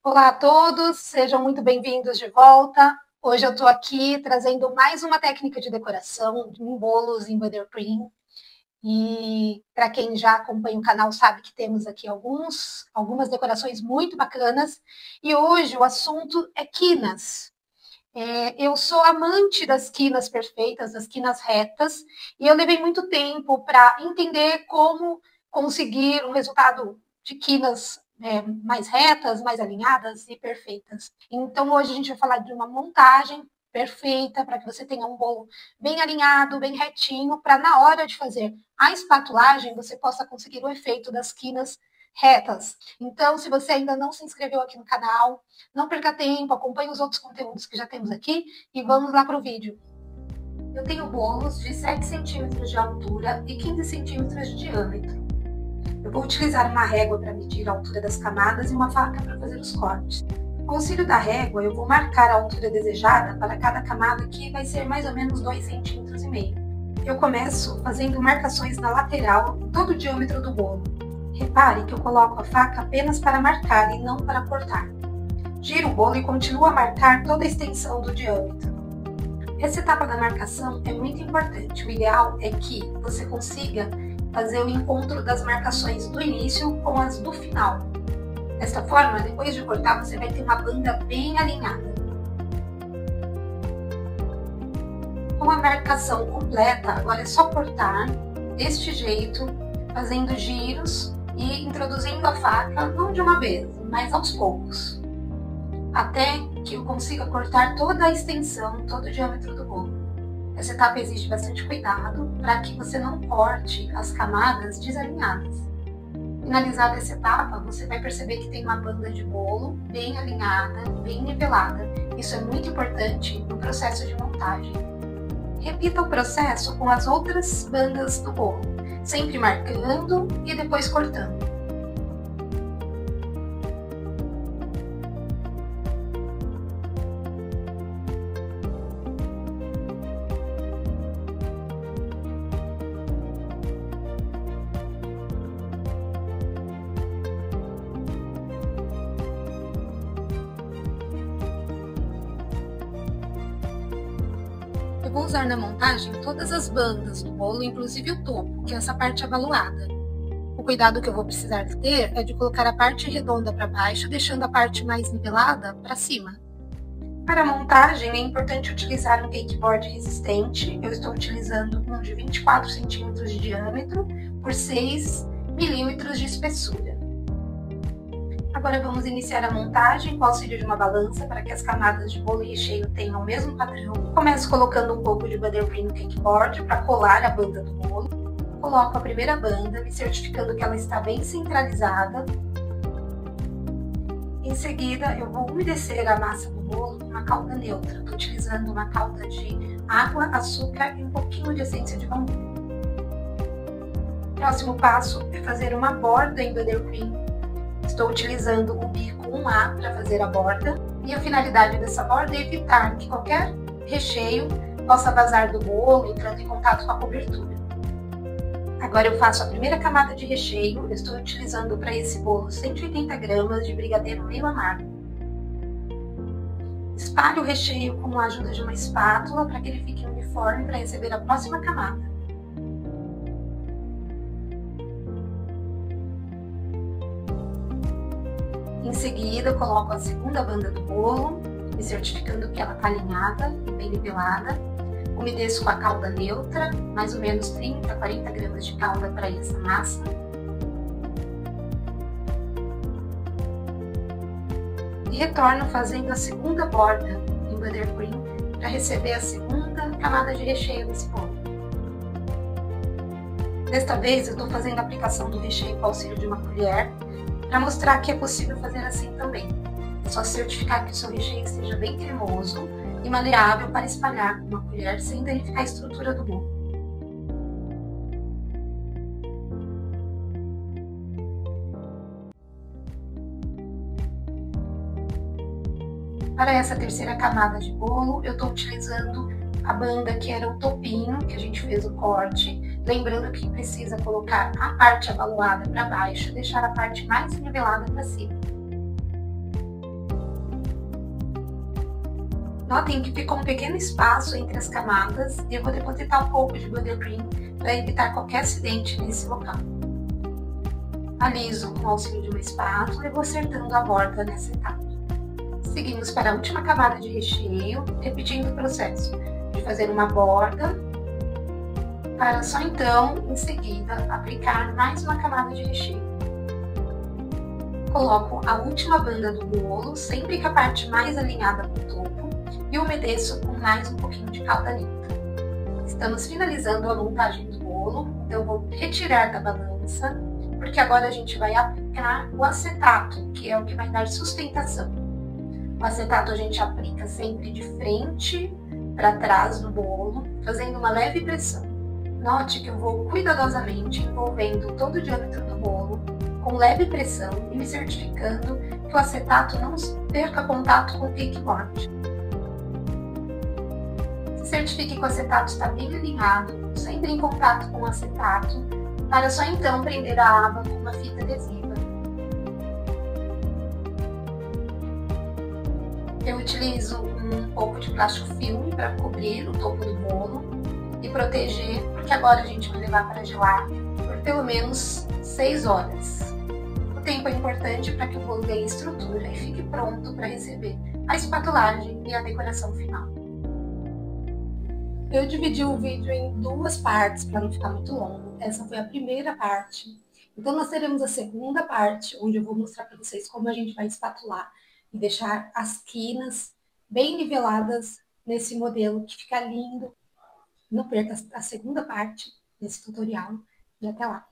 Olá a todos, sejam muito bem-vindos de volta. Hoje eu estou aqui trazendo mais uma técnica de decoração em bolos em buttercream. E para quem já acompanha o canal sabe que temos aqui algumas decorações muito bacanas. E hoje o assunto é quinas. Eu sou amante das quinas perfeitas, das quinas retas, e eu levei muito tempo para entender como conseguir um resultado de quinas mais retas, mais alinhadas e perfeitas. Então, hoje a gente vai falar de uma montagem perfeita para que você tenha um bolo bem alinhado, bem retinho, para na hora de fazer a espatulagem você possa conseguir o efeito das quinas retas. Então, se você ainda não se inscreveu aqui no canal, não perca tempo, acompanhe os outros conteúdos que já temos aqui e vamos lá para o vídeo. Eu tenho bolos de 7 centímetros de altura e 15 centímetros de diâmetro. Eu vou utilizar uma régua para medir a altura das camadas e uma faca para fazer os cortes. Com o auxílio da régua, eu vou marcar a altura desejada para cada camada, que vai ser mais ou menos 2,5 centímetros. Eu começo fazendo marcações na lateral em todo o diâmetro do bolo. Repare que eu coloco a faca apenas para marcar e não para cortar. Giro o bolo e continuo a marcar toda a extensão do diâmetro. Essa etapa da marcação é muito importante. O ideal é que você consiga fazer o encontro das marcações do início com as do final. Desta forma, depois de cortar, você vai ter uma banda bem alinhada. Com a marcação completa, agora é só cortar deste jeito, fazendo giros e introduzindo a faca, não de uma vez, mas aos poucos, até que eu consiga cortar toda a extensão, todo o diâmetro do bolo. Essa etapa exige bastante cuidado para que você não corte as camadas desalinhadas. Finalizada essa etapa, você vai perceber que tem uma banda de bolo bem alinhada, bem nivelada. Isso é muito importante no processo de montagem. Repita o processo com as outras bandas do bolo, sempre marcando e depois cortando. Eu vou usar na montagem todas as bandas do bolo, inclusive o topo, que é essa parte avaloada. O cuidado que eu vou precisar ter é de colocar a parte redonda para baixo, deixando a parte mais nivelada para cima. Para a montagem é importante utilizar um cakeboard resistente. Eu estou utilizando um de 24 centímetros de diâmetro por 6 milímetros de espessura. Agora vamos iniciar a montagem com o auxílio de uma balança para que as camadas de bolo e recheio tenham o mesmo padrão. Começo colocando um pouco de buttercream no cakeboard para colar a banda do bolo. Coloco a primeira banda, me certificando que ela está bem centralizada. Em seguida, eu vou umedecer a massa do bolo com uma calda neutra. Estou utilizando uma calda de água, açúcar e um pouquinho de essência de bambu. O próximo passo é fazer uma borda em buttercream. Estou utilizando o bico 1A para fazer a borda, e a finalidade dessa borda é evitar que qualquer recheio possa vazar do bolo, entrando em contato com a cobertura. Agora eu faço a primeira camada de recheio. Eu estou utilizando para esse bolo 180 gramas de brigadeiro meio amargo. Espalhe o recheio com a ajuda de uma espátula para que ele fique uniforme para receber a próxima camada. Em seguida, eu coloco a segunda banda do bolo, me certificando que ela está alinhada e bem nivelada. Umedeço com a calda neutra, mais ou menos 30 a 40 gramas de calda para essa massa. E retorno fazendo a segunda borda em buttercream para receber a segunda camada de recheio desse bolo. Desta vez, eu estou fazendo a aplicação do recheio com o auxílio de uma colher, para mostrar que é possível fazer assim também. É só certificar que o seu recheio esteja bem cremoso e maleável para espalhar com uma colher sem danificar a estrutura do bolo. Para essa terceira camada de bolo, eu estou utilizando a banda que era o topinho, que a gente fez o corte, lembrando que precisa colocar a parte avaloada para baixo e deixar a parte mais nivelada para cima. Notem que ficou um pequeno espaço entre as camadas e eu vou depositar um pouco de buttercream para evitar qualquer acidente nesse local. Aliso com o auxílio de uma espátula e vou acertando a borda nessa etapa. Seguimos para a última camada de recheio, repetindo o processo de fazer uma borda, para só então, em seguida, aplicar mais uma camada de recheio. Coloco a última banda do bolo, sempre com a parte mais alinhada com o topo, e umedeço com mais um pouquinho de calda líquida. Estamos finalizando a montagem do bolo, então eu vou retirar da balança, porque agora a gente vai aplicar o acetato, que é o que vai dar sustentação. O acetato a gente aplica sempre de frente para trás do bolo, fazendo uma leve pressão. Note que eu vou cuidadosamente envolvendo todo o diâmetro do bolo, com leve pressão e me certificando que o acetato não perca contato com o cakeboard. Se certifique que o acetato está bem alinhado, sempre em contato com o acetato, para só então prender a aba com uma fita adesiva. Eu utilizo um pouco de plástico filme para cobrir o topo do bolo e proteger, porque agora a gente vai levar para gelar por pelo menos 6 horas. O tempo é importante para que o bolo ganhe estrutura e fique pronto para receber a espatulagem e a decoração final. Eu dividi o vídeo em 2 partes para não ficar muito longo. Essa foi a primeira parte. Então nós teremos a segunda parte, onde eu vou mostrar para vocês como a gente vai espatular e deixar as quinas bem niveladas nesse modelo que fica lindo. Não perca a segunda parte desse tutorial e até lá!